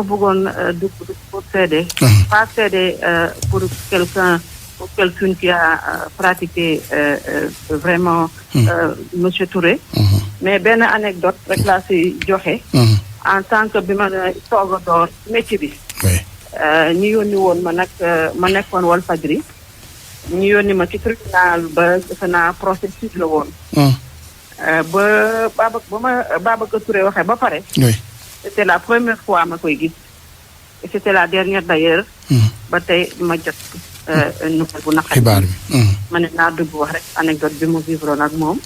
bëggoon dugg pour plaider. Pas plaider pour quelqu'un qui a pratiqué vraiment Monsieur Touré. Mais benn anecdote rek laa si joxe. En tant que bi ma soog a door métier bi. ñu yónni woon ma nag ma nekkoon Walfadjri. ñu yónni ma ci tribunal ba defe naa processus la woon. ba Babacar Touré waxee ba pare. C'était la première fois ma koy gis. Et c'était la dernière d'ailleurs. ba tey ma jot nouvelle bu naqari. xibaar bi. ma ne naa dugg wax rek anecdote bi mu vivre ak moom.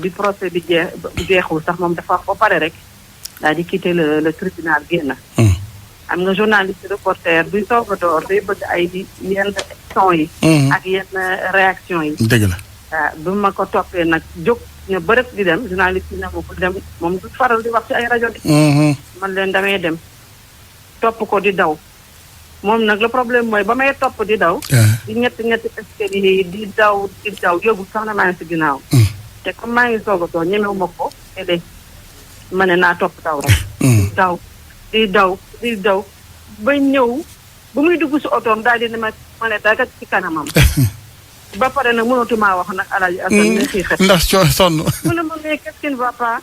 bi procès bi jeexul sax moom dafa wax ba pare rek daal di quitter le tribunal génn. am nga journaliste reporter buy soog a door day bëgg ay yenn son yi. ak yenn réaction yi. dëgg la. bu ma ko toppee nag jóg ñu bërëb di dem journaliste yi ne ma bul dem moom du faral di wax ci ay rajo di. man leen damay dem topp ko di daw moom nag le problème mooy ba may topp di daw. di ñetti escalier yi di daw yóbbu sax na maa ngi si ginnaaw. te comme maa ngi soog a door ñemewu ma ko te ma ne naa topp daw rek. di daw ba ñëw bu muy dugg si otoom daal di ne ma ne daga ci kanamam. ba pare nag mënatumaa wax nag Alaaji Assane ñu ciy xet. ndax sonn. mu ne ma mais qu'est-ce qui ne va pas.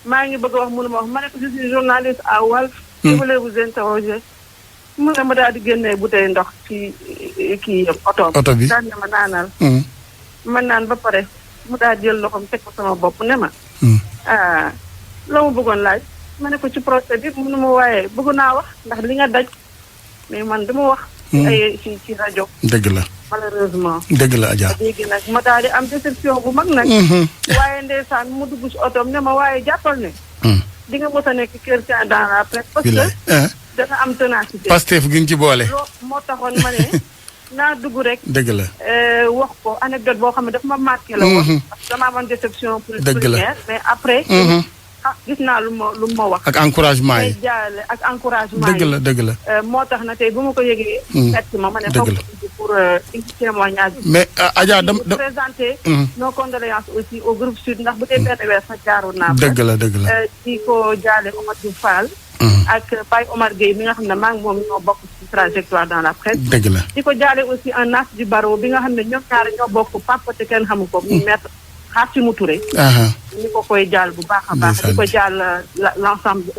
maa ngi bëgg a wax mënuma wax ma ne ko je suis journaliste à Walf. je voulais vous interroger. mu ne ma daal di génnee bouteille ndox ci kii otoom. oto bi daal ne ma naanal. ma naan ba pare mu daal jël loxoom teg ko sama bopp ne ma. loo ma bëggoon laaj. ma ne ko ci procès bi mënu ma waaye bëgg naa wax ndax li nga daj mais man dama wax. ci rajo. dëgg la. malheureusement. dëgg la Adja. léegi nag ma daal di am déception bu mag nag. waaye ndeysaan mu dugg si otoom ne ma waaye jàppal ne. di nga mos a nekk quelqu'un dans la presse. parce que dana am ténacité. Pastef gi nga ci boole. moo taxoon ma ne naa dugg rek. dëgg la. wax ko anecdote boo xam ne daf ma marqué la woon. parce que dama amoon déception. dëgg la mais après. gis naa lu ma wax. ak encouragement yi jaale ak encouragement yi. dëgg la. moo tax na tey bu ma ko yëgee. fekk ma ne foog pour indi témoignage. mais Adja dama présenter nos condoléances aussi au groupe Sud ndax bu dee benn weer sax jaaroon naa. dëgg la. di ko jaale Omar Diouf Fall. ak Baye Omar Gueye mi nga xam ne maa ngi moom ñoo bokk ci trajectoire dans la presse. dëgg la. di ko jaale aussi un as du barreau bi nga xam ne ñoom ñaar ñoo bokk papa te kenn xamu ko. muy maître Khassimou Touré. ñu ko koy jaal bu baax a baax. di ko jaal l'ensemble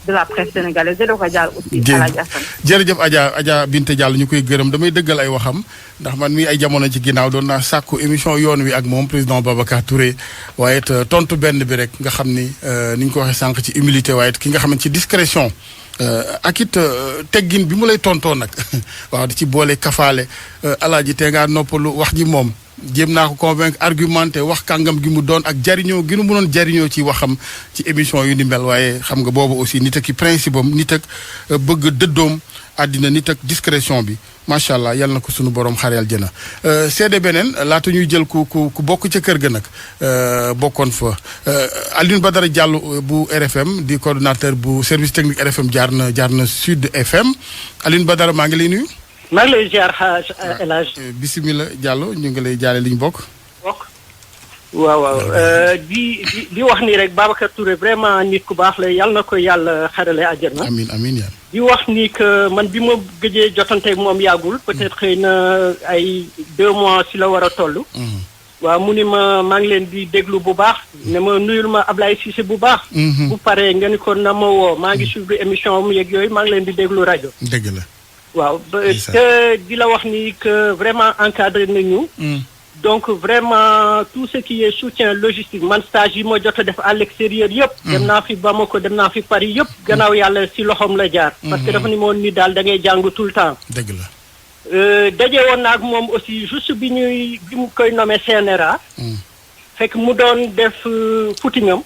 de la presse sénégalaise di ko jaal aussi. Alaaji Assane jërëjëf Adja Binte Diallo ñu koy gërëm damay dëggal ay waxam ndax man mii ay jamono ci ginnaaw doon naa sàkku émission yoon wi ak moom président Babacar Touré waaye it tontu benn bi rek nga xam ni ni ñu ko waxee sànq ci humilité waaye it ki nga xamante ci discrétion. ak it teggin bi mu lay tontoo nag waaw di ci boole kafaale alaaji te ngaa noppalu wax ji moom jéem naa ko convaincre argumenté wax kàngam gi mu doon ak jariñoo gi mu mënoon jariñoo ci waxam ci émission yu ni mel waaye xam nga boobu aussi nit ak i principe am nit ak bëgg dëddoom àddina nit ak discrétion bi macha allah yal na ko sunu borom xareel jëna seede beneen laata ñuy jël ku bokk ca kër ga nag bokkoon fa Alioune Badara Diallo bu RFM di coordonnateur bu service technique RFM jaar na Sud FM Alioune Badara maa ngi lay nuyu. maa ngi lay ziar El Hadj. bisimilah Diallo ñu ngi lay jaale li ñu bokk. waaw di wax ni rek Babacar Touré vraiment nit ku baax la yàlla na ko yàlla xarale àjjana. amiin yàlla. di wax ni que man bi ma gëjee jotanteeg moom yàggul peut-être xëy na ay 2 mois si la war a toll. waaw mu ni maa ngi leen di déglu bu baax. ne ma nuyul ma Ablaye Cissé bu baax. bu paree nga ni ko na ma woo maa ngi suivre émission am yeeg yooyu maa ngi leen di déglu rajo. dëgg la. waaw te di la wax ni que vraiment encadré nañu. donc vraiment tout ce qui est soutien logistique man stage yi ma jot a def à l'extérieur yëpp. dem naa fi Bamako dem naa fi Paris yëpp. gannaaw yàlla si loxoom la jaar. parce que dafa ni moon ni daal da ngay jàng tout le temps. dëgg la. daje woon na ak moom aussi juste bi mu koy nommé CNRA. fekk mu doon def footing am.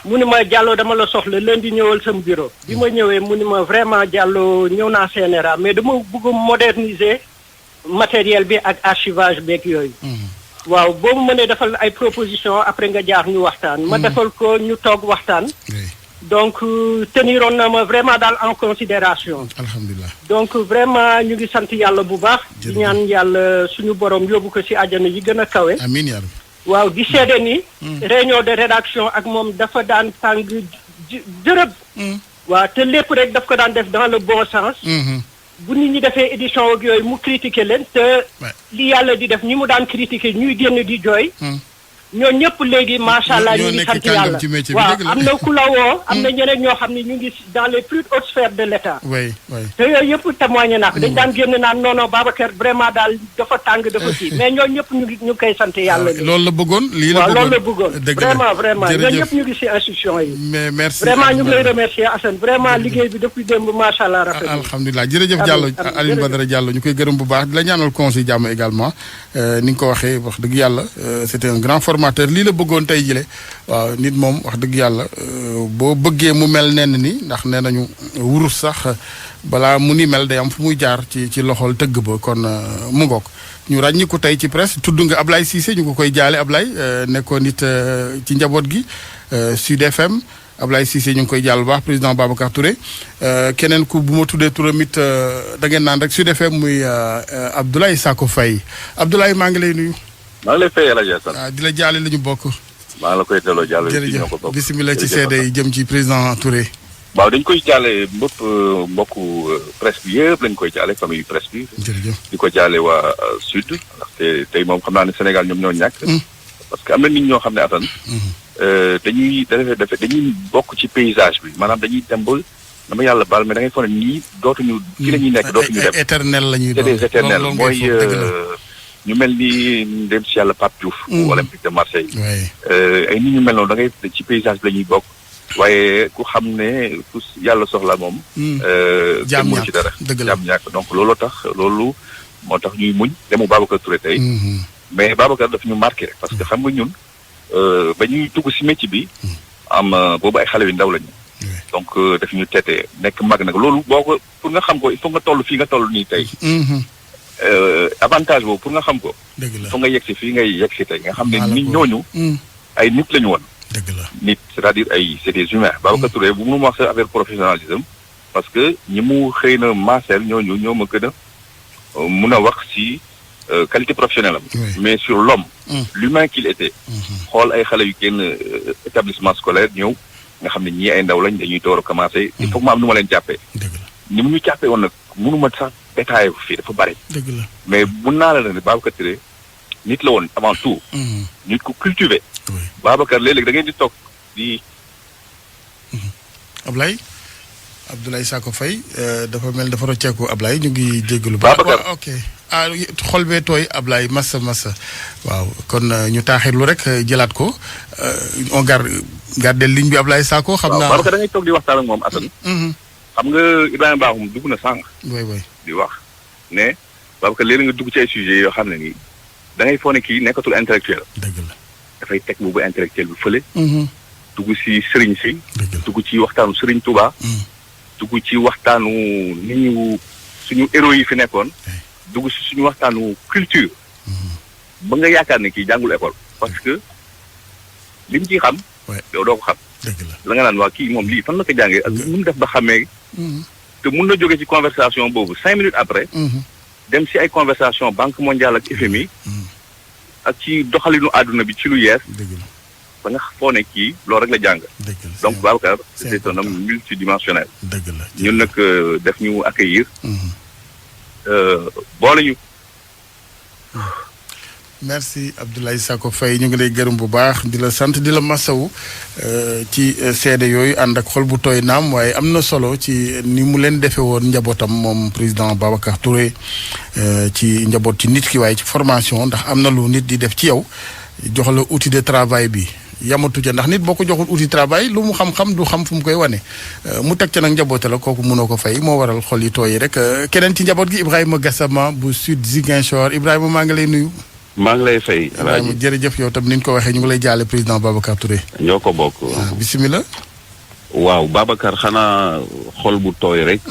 mu ni ma Diallo dama la soxla lundi ñëwal sama bureau. bi ma ñëwee mu ni ma vraiment Diallo ñëw naa CNRA mais dama bëgg moderniser matériel bi ak archivage beeg yooyu. waaw boo mu mënee defal ay proposition après nga jaar ñu waxtaan. ma defal ko ñu toog waxtaan. donc teniroon na ma vraiment daal en considération. alhamdulilah. donc vraiment ñu ngi sant yàlla bu baax. di ñaan yàlla suñu borom yóbbu ko ci àjjana yi gën a kawe. amiin yaa rabbi. waaw di seede ni. réunion de rédaction ak moom dafa daan tàng jërëb. waaw te lépp rek daf ko daan def dans le bon sens. bu nit ñi defee édition ak yooyu mu critiquer leen te li yàlla di def ñi mu daan critiquer ñuy génn di jooy. ñoo ñëpp léegi macha allah ñu ngi sant yàlla waaw am na ku la woo am na ñeneen ñoo xam ne ñu ngi dans les plus hautes sphères de l'État. te yooyu yëpp témoigné naa ko dañ daan génn naan non Babacar vraiment daal dafa tàng dafa kii mais ñoo ñëpp ñu ngi koy sant yàlla. loolu la bëggoon lii la bëggoon loolu la bëggoon vraiment ñoo ñëpp ñu ngi si institution yi. mais merci vraiment ñu ngi lay remercier Assane vraiment liggéey bi depuis démb macha allah rafet na. alhamdulilah jërëjëf Diallo Alioune Badara Diallo ñu koy gërëm bu baax di la ñaanal conseil jàmm également ni nga ko waxee wax dëgg yàlla c'était un grand formateur lii la bëggoon tey jile waaw nit moom wax dëgg yàlla boo bëggee mu mel nenn ni ndax nee nañu wurus sax balaa mu ni mel day am fu muy jaar ci loxol tëgg ba kon mu ngoog ñu ràññi ko tey ci presse tudd nga Ablaye Cissé ñu ko koy jaale Ablaye nekkoon nit ci njaboot gi Sud FM Ablaye Cissé ñu ngi koy jàll bu baax président Babacar Touré keneen ku bu ma tuddee turam it da ngeen naan rek Sud FM muy Abdoulaye Sakho Faye Abdoulaye maa ngi lay nuyu. maa ngi lay fay El Hadj Assane. di la jaale la ñu bokk. maa ngi la koy delloo jàll. jërëjëf bisimilah ci seede yi jëm ci président Touré. waaw dañ koy jaale mbokku presse bi yëpp lañ koy jaale famille presse bi. jërëjëf di ko jaale waa Sud. ndaxte tey moom xam naa ne Sénégal ñoom ñoo ñàkk. parce que am na nit ñoo xam ne Assane. dañuy bokk ci paysage bi maanaam dañuy dem ba dama yàlla baal mais da ngay foog ne nii dootuñu. ci la ñuy nekk dootuñu dem éternel la ñuy doon c'est des éternels mooy. ñu mel ni dem si yàlla Pape Diouf. Olympique de Marseille. ay nit ñu mel noonu da ngay ci paysage bi la ñuy bokk. waaye ku xam ne ku yàlla soxla moom. jaam ñàkk ci dara jaam ñàkk donc looloo tax loolu moo tax ñuy muñ demu Babacar Touré tey. mais Babacar daf ñu marqué rek parce que xam nga ñun ba ñuy dugg si métier bi. am boobu ay xale yu ndaw lañu. donc daf ñu tete nekk mag nag loolu boo ko pour nga xam ko il faut nga toll fii nga toll nii tey. avantage boobu pour nga xam ko. dëgg la foo nga yegg si fii ngay yegg si tey nga xam ne nit ñooñu. ay nit la ñu woon. dëgg la nit c'est-à-dire c'est des humains. Babacar Touré bu mu wax sa affaire professionnalisme parce que ñi mu xëy na maaseel ñooñu ñoo ma gën a mun a wax si qualité professionnelle am. mais sur l'homme l'humain qu'il était. xool ay xale yu génn établissement scolaire ñëw nga xam ne ñii ay ndaw lañ dañuy door a commencer. il faut que ma am nu ma leen jàppee. dëgg la ni mu ñu jàppee woon nag mënuma sax détaillé fii dafa bari. dëgg la mais mun naa la ne Babacar Touré nit la woon avant tout. nit ku cultivé. Babacar léeg-léeg da ngeen di toog di. Abdoulaye Sakho Faye dafa mel dafa rocceeku Ablaye ñu ngi jéggalu baax. Babacar ok xol bee tooy Ablaye massa waaw kon ñu taaxirlu rek jëlaat ko on garde ligne bi Ablaye Sakho. xam naa Babacar da ngay toog di waxtaan ak moom Assane. xam nga Ibrahima Bakhoum dugg na sànq. di wax ne Babacar léegi nga dugg ci ay sujets yoo xam ne nii da ngay foog ne kii nekkatul intellectuel. dëgg la dafay teg boobu intellectuel bi fële. dugg si sëriñ si. dugg ci waxtaanu sëriñ Touba. dugg ci waxtaanu nit ñu suñu héros yi fi nekkoon. dugg si suñu waxtaanu culture. ba nga yaakaar ne kii jàngul école. parce que li mu ciy xam. yow doo ko xam. dëgg la nga naan waa kii moom lii fan la ko jàngee ak nu mu def ba xamee. te mun na jóge ci conversation boobu 5 minutes après. dem si ay conversation Banque mondiale ak FMI. ak ci doxalinu àdduna bi ci lu yees. ba nga foo ne kii loolu rek la jàng. donc Babacar c'est un homme multidimensionnel. dëgg la ñun nag def ñu accueillir. boole ñu. merci Abdoulaye Sakho Faye ñu ngi lay gërëm bu baax di la sant di la masawu ci seede yooyu ànd ak xol bu tooy naam waaye am na solo ci ni mu leen defee woon njabootam moom président Babacar Touré ci njaboot ci nit ki waaye ci formation ndax am na lu nit di def ci yow jox la outil de travail bi yamatu ca ndax nit boo ko joxul outil de travail lu mu xam-xam du xam fu mu koy wane mu teg ca nag njaboote la kooku mënoo ko fay moo waral xol yi tooyi rek keneen ci njaboot gi Ibrahima Gassama bu Sud Ziguinchor Ibrahima maa ngi lay nuyu. maa ngi lay fay. Ibrahima jërëjëf yow tam ni ñu ko waxee ñu ngi lay jaale président Babacar Touré. ñoo ko bokk. bisimilah. waaw Babacar xanaa xol bu tooy rek.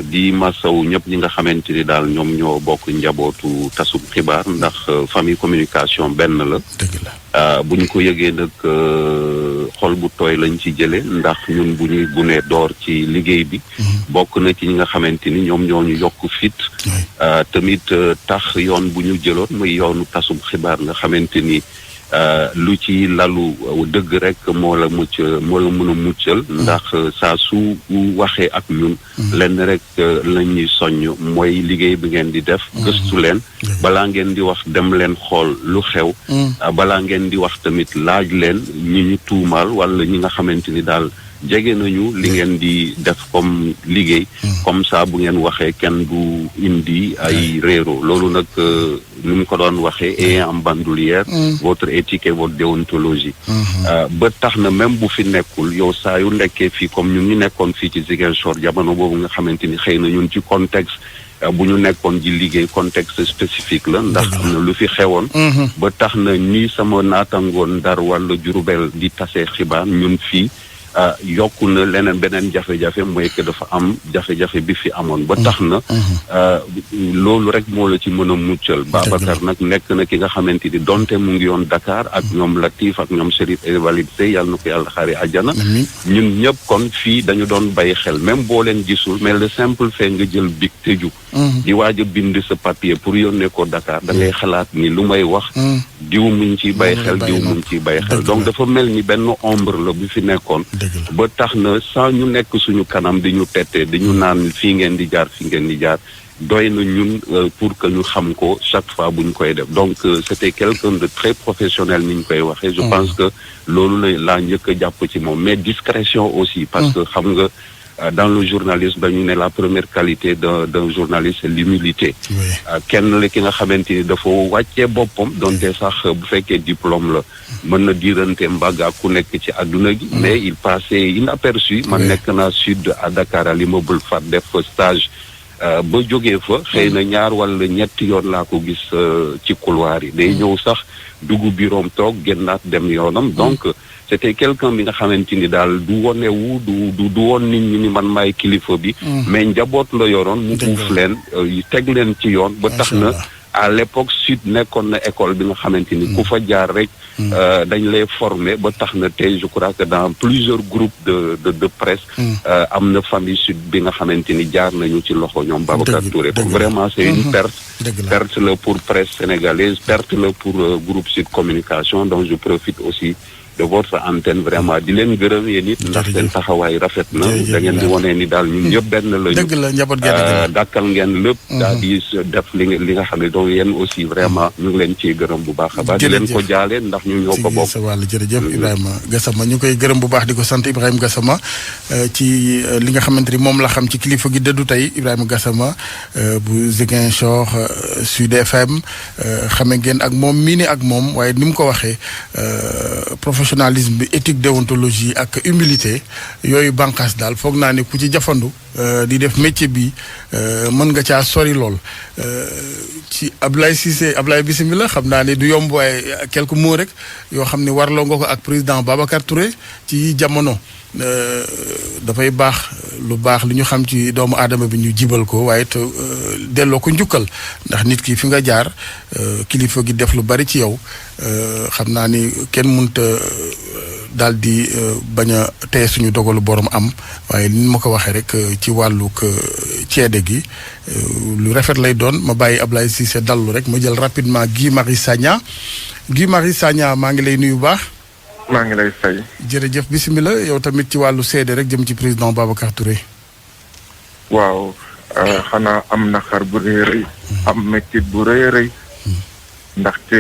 di masawu ñëpp ñi nga xamante ni daal ñoom ñoo bokk njabootu tasum xibaar ndax famille communication benn la. dëgg la. bu ñu ko yëgee nag xol bu tooy lañ ci jëlee ndax ñun bu ñuy gunee door ci liggéey bi. bokk na ci ñi nga xamante ni ñoom ñoo ñu yokk fit. tamit tax yoon bu ñu jëloon muy yoonu tasum xibaar nga xamante ni lu ci lalu dëgg rek moo la mën a muccal ndax saa su waxee ak ñun lenn rek la ñuy soññ mooy liggéey bi ngeen di def gëstu leen balaa ngeen di wax dem leen xool lu xew balaa ngeen di wax tamit laaj leen ñi ñu tuumaal wala ñi nga xamante ni daal jege nañu li ngeen di def comme liggéey comme ça bu ngeen waxee kenn du indi ay réero loolu nag ni mu ko doon waxee et en bandoulière votre éthique et votre déontologie ba tax na même bu fi nekkul yow saa yu nekkee fii comme ñun ñu nekkoon fii ci Ziguinchor jamono boobu nga xamante ni xëy na ñun ci contexte bu ñu nekkoon ji liggéey contexte spécifique la ndax am na lu fi xewoon ba tax na ni sama naatangoon Ndar wala Jurbel di tasee xibaar ñun fii yokku na leneen beneen jafe-jafe mooy que dafa am jafe-jafe bi fi amoon ba tax na loolu rek moo la ci mën a muccal Babacar nag nekk na ki nga xamante ni donte mu ngi yoon Dakar ak ñoom Latif ak ñoom Chérif et Walid Sey yàlla na ko yàlla xaari àjjana ñun ñëpp kon fii dañu doon bàyyi xel même boo leen gisul mais le simple fait nga jël big tëju di waaj a bind sa papier pour yónnee ko Dakar da ngay xalaat ni lu may wax diw muñ ciy bàyyi xel diw muñ ciy bàyyi xel donc dafa mel ni benn ombre la bu fi nekkoon ba tax na sans ñu nekk suñu kanam di ñu tette di ñu naan fii ngeen di jaar doy na ñun pour que ñu xam ko chaque fois bu ñu koy def donc c'était quelqu'un de très professionnel ni ñu koy waxee je pense que loolu laa njëkk a jàpp ci moom mais discrétion aussi parce que xam nga dans le journalisme dañu ne la première qualité d'un journaliste c'est l'humilité kenn la ki nga xamante ni dafa wàccee boppam donte sax bu fekkee diplôme la mën na diirante mbagg ak ku nekk ci àdduna gi mais il passait inaperçu man nekk naa sud à Dakar à l'immeuble Fat def stage ba jógee fa xëy na ñaar wala ñetti yoon laa ko gis ci couloir yi day ñëw sax dugg biroom toog génnaat dem yoonam donc c'était quelqu'un bi nga xamante ni daal du wonewu du woon nit ñi ni man maay kilifa bi mais njaboot la yoroon mu uuf leen teg leen ci yoon ba tax na à l'époque sud nekkoon na école bi nga xamante ni ku fa jaar rek dañ lay former ba tax na tey je crois que dans plusieurs groupes de presse am na famille sud bi nga xamante ni jaar nañu ci loxo ñoom Babacar Touré donc vraiment c'est une perte la pour presse sénégalaise perte la pour groupe Sud Communication donc je profite aussi de votre antenne vraiment di leen gërëm yéen it ndax seen taxawaay rafet na da ngeen di wone ni daal ñun ñëpp benn lañu dëgg la njaboot gi dàkkal ngeen lépp daal di def li nga xam ne donc yéen aussi vraiment ñu ngi leen ciy gërëm bu baax a baax di leen ko jaale ndax ñu ñoo ko bokk sa wàll jërëjëf Ibrahima Gassama ñu koy gërëm bu baax di ko sant Ibrahima Gassama ci li nga xamante ni moom la xam ci kilifa gi dëddu tey Ibrahima Gassama bu Ziguinchor Sud FM xame ngeen ak moom mii ne ak moom waaye ni mu ko waxee professionnalisme bi éthique déontologie ak humilité yooyu bànqaas daal foog naa ne ku ci jafandu di def métier bi mën nga caa sori lool ci Ablaye Cissé Ablaye bismillah xam naa ne du yomb waaye quelques mots rek yoo xam ne warloo nga ko ak président Babacar Touré ci jamono dafay baax lu baax li ñu xam ci doomu aadama bi ñu jibal ko waaye it delloo ko njukkal ndax nit ki fi nga jaar kilifa gi def lu bari ci yow xam naa ni kenn mënta daal di bañ a teye suñu dogalu borom am waaye ni ma ko waxee rek ci wàllug ceede gi lu rafet lay doon ma bàyyi Ablaye Cissé dallu rek ma jël rapidement Guy Marius Sagna maa ngi lay nuyu baax. maa ngi lay fay. jërëjëf bisimilah yow tamit ci wàllu seede rek jëm ci président Babacar Touré. waaw xanaa am naqar bu rëy rëy. am métit bu rëy rëy. ndaxte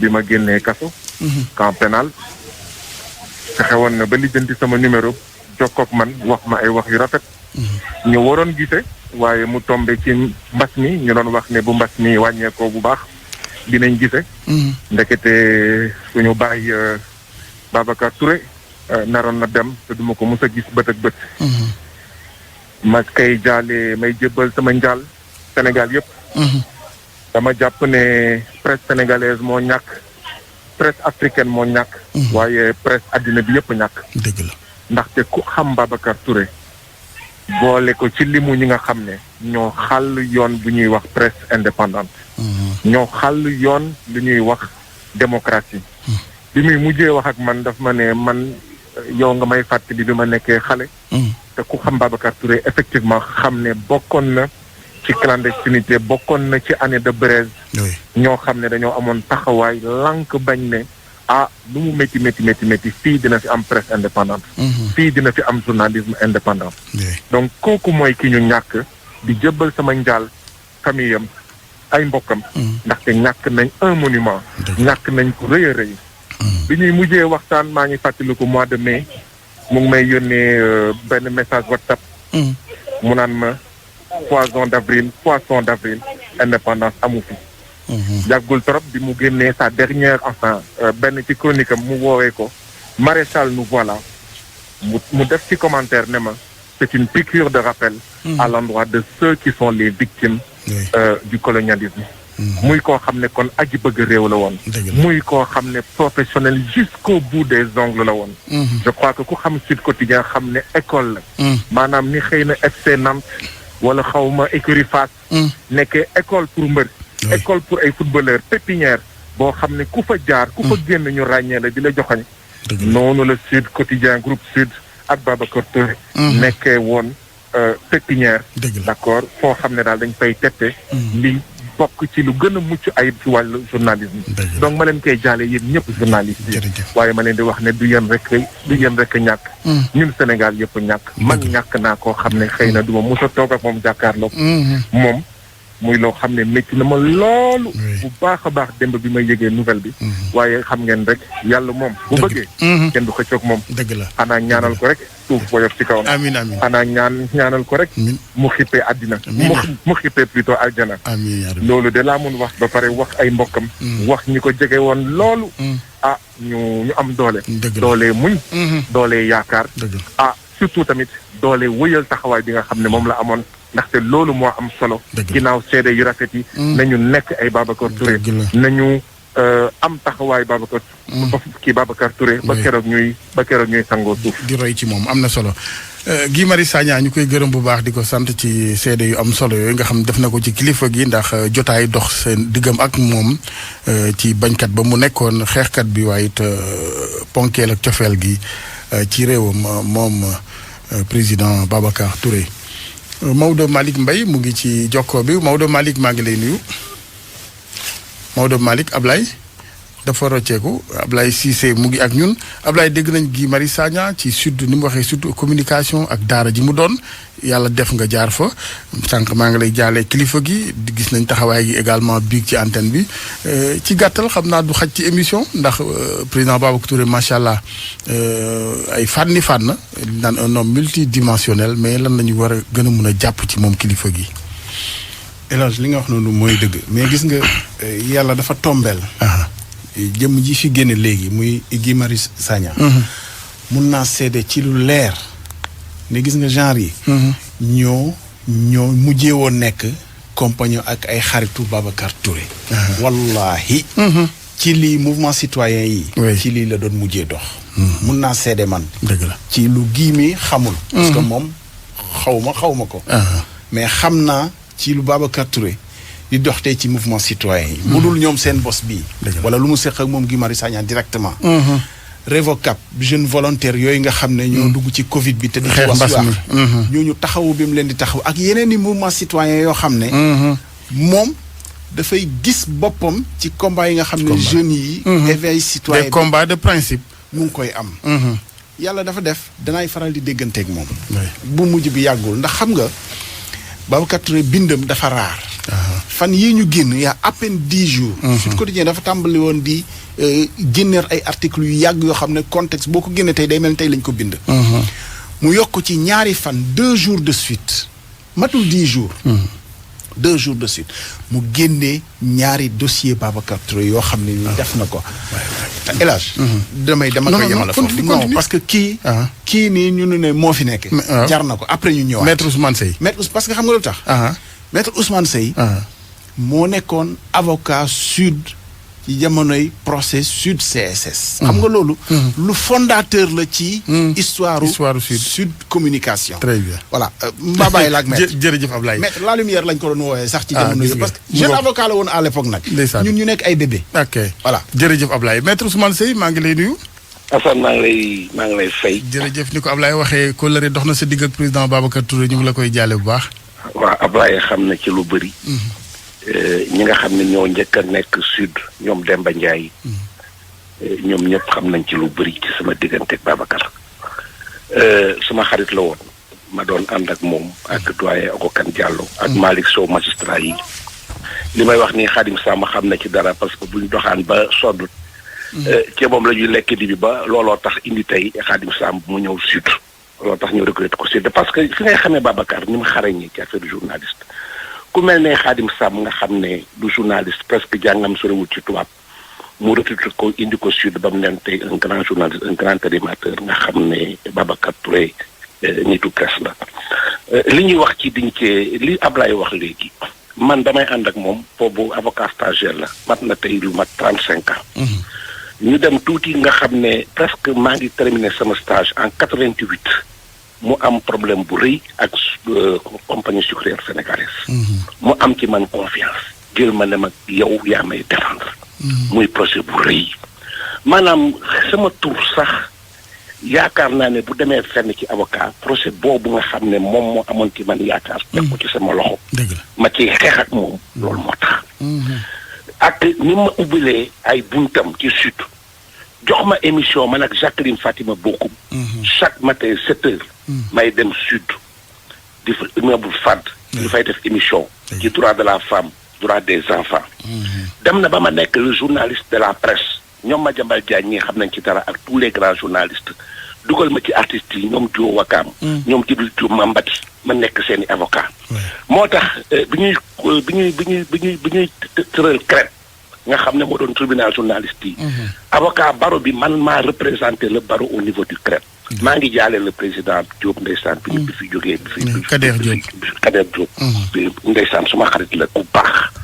bi ma génnee kaso. camp pénal. fexewoon na ba lijjanti sama numéro jokkoog man wax ma ay wax yu rafet. ñu waroon gise waaye mu tombé ci mbas mi ñu doon wax ne bu mbas mi wàññeekoo bu baax. dinañ gise ndekete suñu bàyyi Babacar Touré naroon na dem te duma ko mës a gis bët ak bët ma kay jaale may jébbal sama njaal Sénégal yëpp dama jàpp ne presse sénégalaise moo ñàkk presse africaine moo ñàkk waaye presse àddina bi yëpp ñàkk dëgg la ndaxte ku xam Babacar Touré boole ko ci limu ñi nga xam ne ñoo xàll yoon bu ñuy wax presse indépendante ñoo xàll yoon lu ñuy wax démocratie bi muy mujjee wax ak man daf ma ne man yow nga may fàttali bi ma nekkee xale te ku xam Babacar Touré effectivement xam ne bokkoon na ci clandestinité bokkoon na ci année de braise. ñoo xam ne dañoo amoon taxawaay lànk bañ ne lu mu métti fii dina fi am presse indépendante. fii dina fi am journalisme indépendant. donc kooku mooy ki ñu ñàkk di jëbbal sama njaal famille am ay mbokkam. ndaxte ñàkk nañ un monument. ñàkk nañ ko rëy a rëy. bi ñuy mujjee waxtaan maa ngi fàttaliku mois de mai mu ngi may yónnee benn message WhatsApp. mu naan ma poisson d'avril indépendance amu fi. yàggul trop bi mu génnee sa dernière benn ci chronique am mu woowee ko maréchal nous voilà mu def ci commentaire ne ma c'est une piqûre de rappel à l'endroit de ceux qui sont les victimes du colonialisme. muy koo xam ne kon aji bëgg réew la woon. muy koo xam ne professionnel jusqu'au bout des ongles la woon. je crois que ku xam Sud Quotidien xam ne école la. maanaam ni xëy na FC Nantes wala xawma écurie Fass. nekkee école pour mbër. école pour ay footballeurs pépinière boo xam ne ku fa jaar ku fa génn ñu ràññee la di la joxañ. noonu la Sud Quotidien groupe Sud ak Babacar Touré. nekkee woon pépinière. d'accord foo xam ne daal dañ fay tette. li bokk ci lu gën a mucc ayib ci wàllu journalisme. donc ma leen koy jaale yéen ñëpp journaliste yi. waaye ma leen di wax ne du yéen rek ñàkk. ñun Sénégal yëpp ñàkk. man ñàkk naa koo xam ne xëy na du ma mos a toog ak moom jàkkaarloo. moom muy loo xam ne métti na ma loolu. bu baax a baax démb bi may yëgee nouvelle bi. waaye xam ngeen rek yàlla moom. bu bëggee. kenn du xëccoog moom. dëgg la xanaa ñaanal ko rek suuf boyof ci kawam. amiin xanaa ñaanal ko rek. mu xippee àddina. mu xippee plutôt aljana. loolu de laa mun wax ba pare wax ay mbokkam. wax ñi ko jege woon loolu. ñu am doole. doole muñ. doole yaakaar. surtout tamit doole wëyal taxawaay bi nga xam ne moom la amoon. ndaxte loolu moo am solo. ginnaaw seede yu rafet yi. nañu nekk ay Babacar Touré. nañu am taxawaay Babacar Touré. ba keroog ñuy sangoo suuf. di roy ci moom am na solo. Guy Marius Sagna ñu koy gërëm bu baax di ko sant ci seede yu am solo yooyu nga xam def na ko ci kilifa gi ndax jotaay dox seen diggam ak moom ci bañkat ba mu nekkoon xeexkat bi waaye it ponkeel ak cofeel gi ci réewam moom président Babacar Touré. Maodo Malick Mbaye mu ngi ci jokkoo bi Maodo Malick maa ngi lay nuyu Maodo Malick Ablaye dafa rocceeku Ablaye Cissé mu ngi ak ñun Ablaye dégg nañ Guy Marius Sagna ci sud ni mu waxee sud communication ak daara ji mu doon yàlla def nga jaar fa sànq maa ngi lay jaalee kilifa gi gis nañ taxawaay gi également biig ci antenne bi ci gàttal xam naa du xaj ci émission ndax président Babacar Touré macha allah ay fànn naan un homme multidimensionnel mais lan la ñu war a gën a mun a jàpp ci moom kilifa gi. Elage li nga wax noonu mooy dëgg mais gis nga yàlla dafa tombeel jëmm ji fi génne léegi muy Guy Marius Sagna. mun naa seede ci lu leer ne gis nga genre yi. ñoo mujjee woon nekk compagnon ak ay xaritu Babacar Touré. wallahi ci lii mouvement citoyen yi. ci lii la doon mujjee dox. mun naa seede man. dëgg la ci lu Guy mi xamul. parce que moom xaw ma ko. mais xam naa ci lu Babacar Touré. di dox tey ci mouvement citoyen yi. bu dul ñoom seen bos bii. wala lu mu seq ak moom Guy Marius Sagna directement. Revocap jeune volontaire yooyu nga xam ne ñoo dugg ci Covid bi te di ci wax ñooñu taxawu bi mu leen di taxaw ak yeneen i mouvement citoyen yoo xam ne moom dafay gis boppam ci combat yi nga xam ne jeunes yi éveil citoyen des combats de principe mu ngi koy am yàlla dafa def danaay faral di dégganteeg moom bu mujj bi yàggul ndax xam nga Babacar Touré bindam dafa raar fan yii ñu génn y a à peine 10 jours Sud Quotidien dafa tàmbali woon di génneer ay articles yu yàgg yoo xam ne contexte boo ko génne tey day mel ni tey lañ ko bind mu yokk ci ñaari fan 2 jours de suite matul 10 jours 2 jours de suite mu génnee ñaari dossier Babacar Touré yoo xam ne ni def na ko élage dama koy yemale foofu non parce que kii nii ñu ne moo fi nekk jar na ko après ñu ñëwaat maître Ousmane Seye parce que xam nga lu tax maître Ousmane Seye moo nekkoon avocat sud ci jamonoy procès sud CSS xam nga loolu lu fondateur la ci histoire sud communication très bien voilà mbaa bàyyi la ak maître jërëjëf Ablaye maître la lumière lañ ko doon woowee sax ci jamono yi parce que jeune avocat la woon à l'époque nag ñun ñu nekk ay bébé ok voilà jërëjëf Ablaye maître Ousmane Seye maa ngi lay nuyu Assane maa ngi lay fay jërëjëf ni ko Ablaye waxee kóllëre dox na sa digg ak président Babacar Touré ñu ngi la koy jaale bu baax waa Ablaye xam na ci lu bëri. ñi nga xam ne ñoo njëkk a nekk sud ñoom Demba Ndiaye. ñoom ñëpp xam nañ ci lu bëri ci sama diggante ak Babacar. sama xarit la woon ma doon ànd ak moom ak doyen Okokan Diallo. ak Malick Sow magistrat yi. li may wax nii Khadim Samb xam na ci dara parce que buñ doxaan ba sodd. ceeboom la ñuy lekk di bi ba looloo tax indi tey Khadim Samb mu ñëw sud. looloo tax ñu recruté ko sud parce que fi ngay xamee Babacar ni mu xarañee ci affaire journaliste. ku mel ne Khadim Samb nga xam ne du journaliste presque jàngam sorewul ci tubaab mu recruté ko indi ko sud ba mu leen tey un grand journaliste un grand animateur nga xam ne Babacar Touré nitu presse la. li ñuy wax ci dignité li Ablaye wax léegi man damay ànd ak moom boobu avocat stagiaire la mat na tey lu mat 35 ans. ñu dem tuuti nga xam ne presque maa ngi terminé sama stage en 88 mu am problème bu rëy ak compagnie sucrière sénégalaise. mu am ci man confiance jël ma ne ma yow yaa may défendre. muy procès bu rëy maanaam sama tur sax yaakaar naa ne bu demee fenn ci avocat procès boobu nga xam ne moom moo amoon ci man yaakaar. teg ko ci sama loxo. ma ciy xeex ak moom loolu moo tax. ak ni ma ubbilee ay buntam ci sud jox ma émission man ak Jacqueline Fatima Bokoum. chaque matin 7 heures. may dem sud di fa immeuble FAD. di fay def émission. ci droit de la femme droit des enfants. dem na ba ma nekk le journaliste de la presse ñoom Madiambal Diagne ñi xam nañ ci dara ak tous les grands journalistes dugal ma ci artistes yi ñoom Dio Wakam. ñoom Djibril Diop Mambati ma nekk seeni avocat. moo tax bi ñuy tëral CRED nga xam ne moo doon tribunal journaliste yi. avocat barreau bi man maa représenté le barreau au niveau du CRED. maa ngi jaale le président Diop ndeysaan bi ñu fi jógee. Kader Diop Kader Diop. ndeysaan suma xarit la ku baax.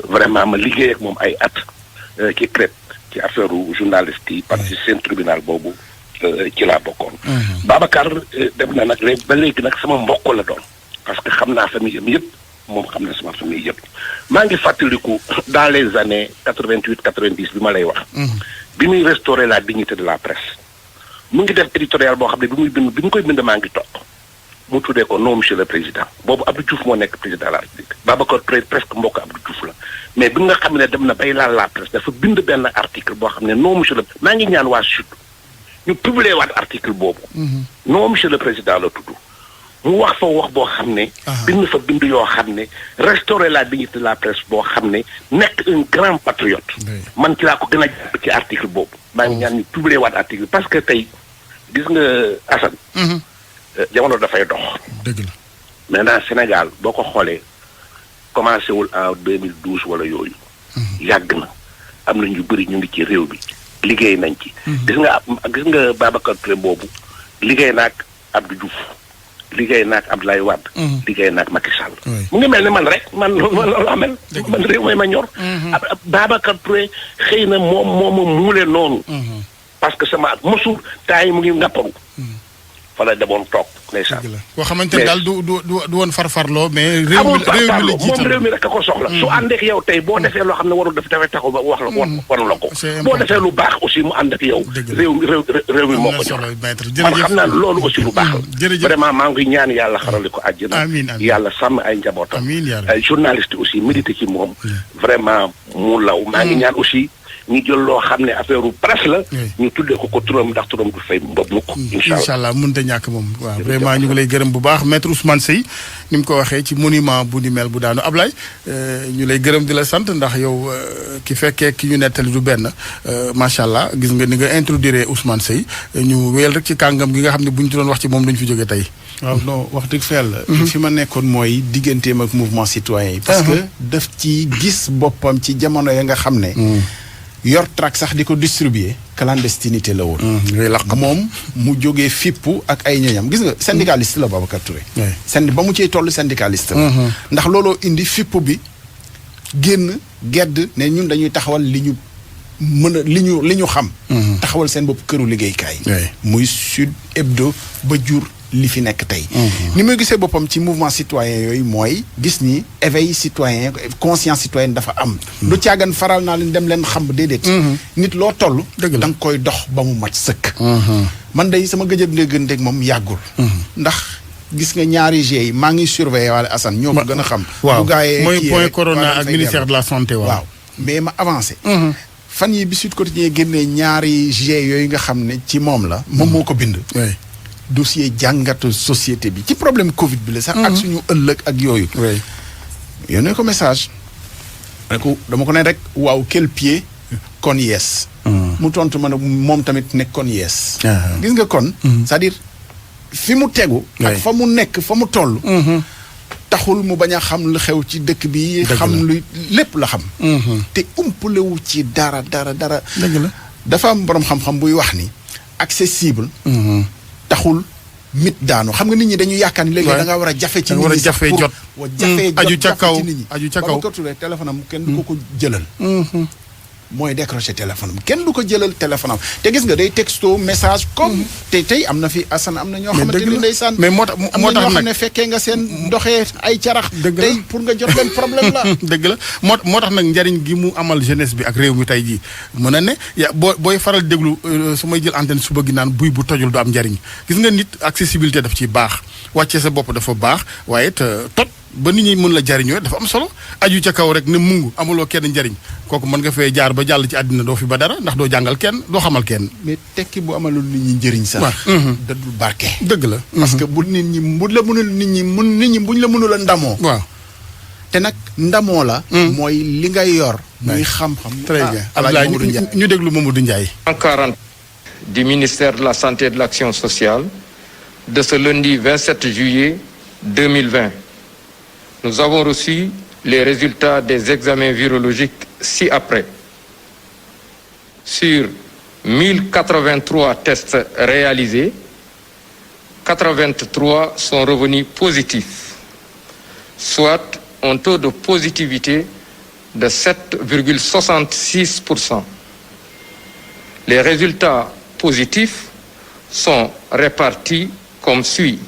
vraiment ma liggéey ak moom ay at ci CRED ci affaire journaliste yi parce que seen tribunal boobu ci laa bokkoon. Babacar dem na nag ba léegi nag sama mbokk la doon parce que xam naa famille am yëpp moom xam na sama famille yëpp. maa ngi fàttaliku dans les années 88 90 bi ma lay wax. bi muy restaurer la dignité de la presse. mu ngi def éditorial boo xam ne bi mu koy bind maa ngi toog mu tuddee ko non monsieur le président boobu Abdou Diouf moo nekk président de la République Babacar Touré presque mbokk Abdou Diouf la mais bi nga xam ne dem na bay laal la presse dafa bind benn article boo xam ne non monsieur le maa ngi ñaan waa Sud ñu publier waat article boobu. non monsieur le président la tudd mu wax fa wax boo xam ne. bind fa bind yoo xam ne restaurer la dignité de la presse boo xam ne nekk un grand patriote. man ci laa ko gën a jàpp ci article boobu. maa ngi ñaan ñu publier waat article parce que tey gis nga Assane. jamono dafay dox. dëgg la maintenant Sénégal boo ko xoolee commencé wul en 2012 wala yooyu. yàgg na am na ñu bëri ñu ngi ci réew bi liggéey nañ ci. gis nga Babacar Touré boobu liggéey naag Abdou Diouf liggéey naag Abdoulaye Wade. liggéey naag Macky Sall. mu ngi mel ni man rek man loolu laa mel. man réew may ma ñor. Babacar Touré xëy na moom muule noonu. parce que sama mosul temps yi mu ngi ngapparu. fa la demoon toog ndeysaan. koo xamante ne daal du woon farfarloo mais. réew mi la jiital moom réew mi rek a ko soxla. su ànd ak yow tey boo defee loo xam ne warul def dafay taxaw ba wax la waru la ko. boo defee lu baax aussi mu ànd ak yow. réew mi moo ko ñor. man xam naa loolu aussi lu baax la. vraiment maa ngi ñaan yàlla xarali ko àjjana. yàlla sàmm ay njabootam. ay journaliste aussi milité ci moom. vraiment mu law maa ngi ñaan aussi. ñu jël loo xam ne affaire presse la. ñu tuddee ko turam ndax turam du fay mbob mukk. incha allah mënut a ñàkk moom. waaw vraiment ñu ngi lay gërëm bu baax maître Ousmane Seye ni mu ko waxee ci monument bu ni mel bu daanu Ablaye ñu lay gërëm di la sant ndax yow ki fekkee ki ñu nettali du benn macha allah gis nga ni nga introduire Ousmane Seye ñu wéyal rek ci kàngam gi nga xam ne bu ñu doon wax ci moom duñ fi jógee tey. waaw non wax dëgg fa yàlla. fi ma nekkoon mooy digganteem ak mouvement citoyen yi. parce que daf ci gis boppam ci jamono ya nga xam ne. yor track sax di ko distribuer clandestinité la woon. moom mu jógee fippu ak ay ñoñam gis nga syndicaliste la Babacar Touré. ba mu ciy toll syndicaliste la. ndax looloo indi fippu bi génn gedd ne ñun dañuy taxawal li ñu mën a li ñu xam. taxawal seen bopp këru liggéeykaay. muy Sud Hebdo ba jur li fi nekk tey. ni muy gisee boppam ci mouvement citoyen yooyu mooy gis ni éveil citoyen conscience citoyenne dafa am. du caagan faral naa leen dem leen xam déedéet. nit loo toll. da nga koy dox ba mu mat sëkk. man day sama gëjëm ndégganteeg moom yàggul. ndax gis nga ñaari G yi maa ngi surveiller waale Assane ñoo ko gën a xam. waaw bu gaayee mooy kii point rek, corona wala ak fay ministère de la santé waaw mais ma avancé. fan yi bi Sud Quotidien génnee ñaari G yooyu nga xam ne ci moom la. moom moo ko bind. oui dossier jàngatu société bi ci problème Covid bi la sax. ak suñu ëllëg ak yooyu. oui yónnee ko message. dama ko ne rek waaw quel pied kon yes. mu tontu ma ne moom tamit nekk kon yes. gis nga kon. c'est-à-dire fi mu tegu. ak fa mu nekk fa mu toll. taxul mu bañ a xam lu xew ci dëkk bi. xam lu lépp la xam. te umpalewu ci dara. dëgg la dafa am borom xam-xam buy wax ni accessible. taxul mit daanu xam nga nit ñi dañu yaakaar ni léegi da nga war a jafe ci nit ñi sax pour jafe aju ca kaw ci nit ñi aju ca kaw ba ko turee téléphone am kenn du ko jëlal mooy décrocher téléphone am kenn du ko jëlal téléphone am te gis nga day texto message comme tey am na fi Assane am na ñoo xamante ni ndeysaan mais moo tax ñoo xam ne fekkee nga seen doxee ay carax tey pour nga jot leen problème la dëgg la moo tax nag njariñ gi mu amal jeunesse bi ak réew mi tey jii mën na ne booy faral déglu su may jël antenne suba gi naan buy bu tojul du am njariñ gis nga nit accessibilité daf ciy baax wàcce sa bopp dafa baax waaye it toj ba nit ñi mën la jariñoo dafa am solo aju ca kaw rek ne mungu amuloo kenn njariñ kooku mën nga fee jaar ba jàll ci àddina doo fi ba dara ndax doo jàngal kenn doo xamal kenn. mais tekki bu amalul nit ñi njëriñ sax. da dul barke. dëgg la. parce que bu nit ñi buñ la mënul buñ la mënul a ndamoo. waaw te nag ndamoo la. mooy li nga yor. muy xam-xam. très bien Abdoulaye ñu déglu Mamadou Ndiaye. 40 du ministère de la santé et de l'action sociale de ce lundi 27 juillet 2020. Nous avons reçu les résultats des examens virologiques ci-après. Sur 1083 tests réalisés, 83 sont revenus positifs, soit un taux de positivité de 7,66%. Les résultats positifs sont répartis comme suit.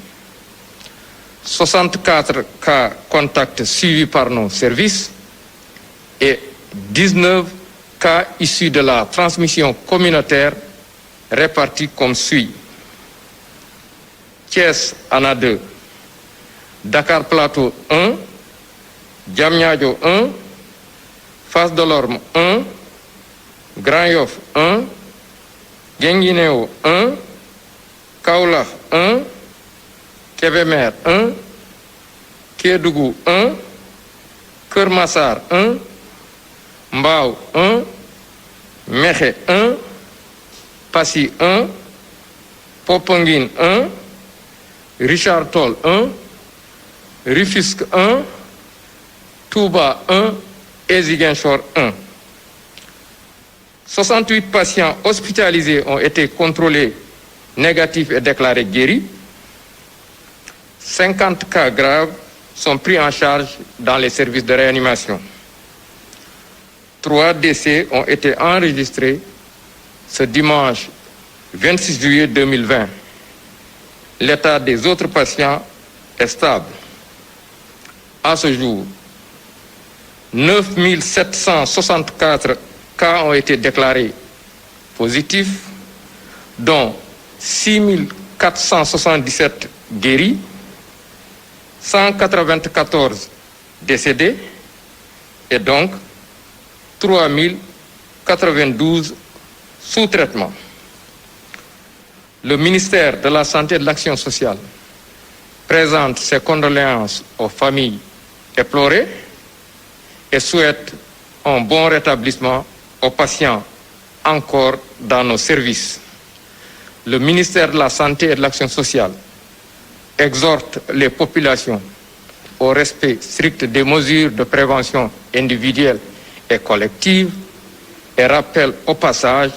64 cas contacts suivis par nos services et 19 cas issus de la transmission communautaire répartis comme suit. Thiès en a 2, Dakar Plateau 1, Diamniadio 1, Fass Delorme 1, Grand Yoff 1, Guinguinéo 1, Kaolack 1, Kébémer 1, Kédougou 1, Keur Massar 1, Mbao 1, Mékhé 1, Passy 1, Popenguine 1, Richard Toll 1, Rufisque 1, Touba 1 et Ziguinchor 1. 68 patients hospitalisés ont été contrôlés négatifs et déclarés guéris. 50 cas graves sont pris en charge dans les services de réanimation. 3 décès ont été enregistrés ce dimanche 26 juillet 2020. L'état des autres patients est stable. À ce jour, 9764 cas ont été déclarés positifs, dont 6477 guéris, 194 décédés et donc 3092 sous traitement. Le ministère de la Santé et de l'Action sociale présente ses condoléances aux familles éplorées et souhaite un bon rétablissement aux patients encore dans nos services. Le ministère de la Santé et de l'Action sociale exhorte les populations au respect strict des mesures de prévention individuelle et collective et rappelle au passage